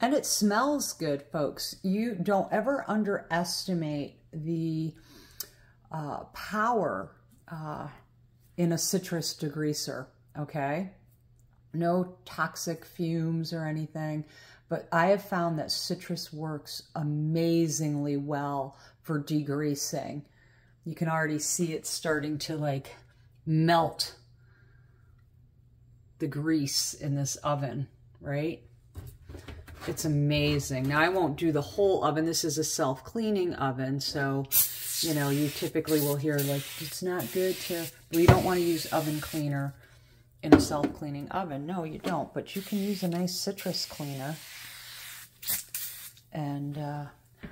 And it smells good, folks. You don't ever underestimate the power in a citrus degreaser, okay? No toxic fumes or anything, but I have found that citrus works amazingly well for degreasing. You can already see it starting to like melt the grease in this oven, right? It's amazing. Now I won't do the whole oven. This is a self-cleaning oven, so you know, you typically will hear like, it's not good to, we don't want to use oven cleaner in a self-cleaning oven. No, you don't, but you can use a nice citrus cleaner. And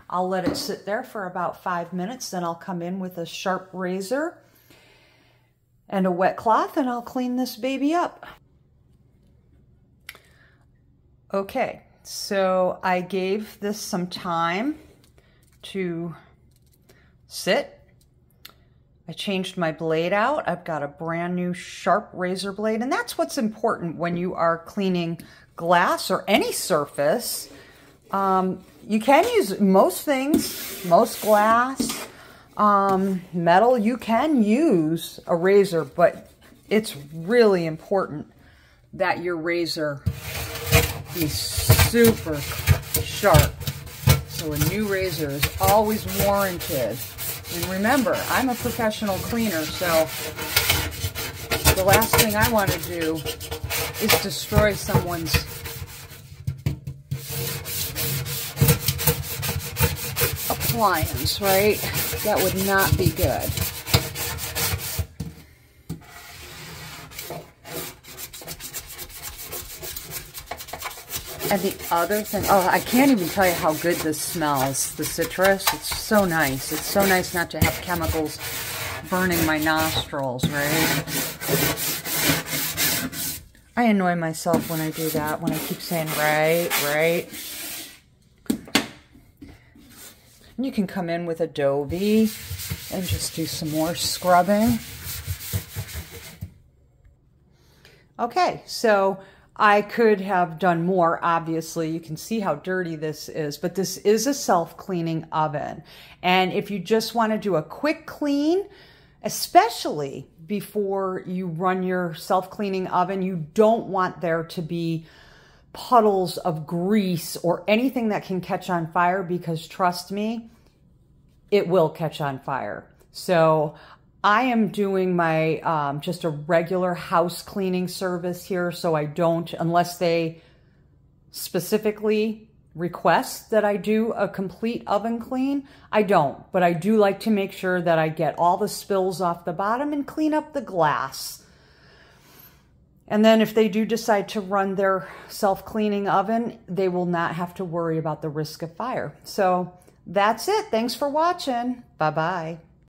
I'll let it sit there for about 5 minutes, then I'll come in with a sharp razor and a wet cloth and I'll clean this baby up. Okay, so I gave this some time to sit. I changed my blade out. I've got a brand new sharp razor blade, and that's what's important when you are cleaning glass or any surface. You can use most things, most glass, metal, you can use a razor, but it's really important that your razor be super sharp. So a new razor is always warranted. And remember, I'm a professional cleaner, so the last thing I want to do is destroy someone's appliance, right? That would not be good. And the other thing, oh, I can't even tell you how good this smells, the citrus. It's so nice. It's so nice not to have chemicals burning my nostrils, right? I annoy myself when I do that, when I keep saying right, right. And you can come in with a Dovey and just do some more scrubbing. Okay, so I could have done more, obviously. You can see how dirty this is, but this is a self-cleaning oven. And if you just want to do a quick clean, especially before you run your self-cleaning oven, you don't want there to be puddles of grease or anything that can catch on fire, because trust me, it will catch on fire. So I am doing my just a regular house cleaning service here, so I don't, unless they specifically request that I do a complete oven clean, I don't. But I do like to make sure that I get all the spills off the bottom and clean up the glass. And then if they do decide to run their self-cleaning oven, they will not have to worry about the risk of fire. So that's it. Thanks for watching. Bye-bye.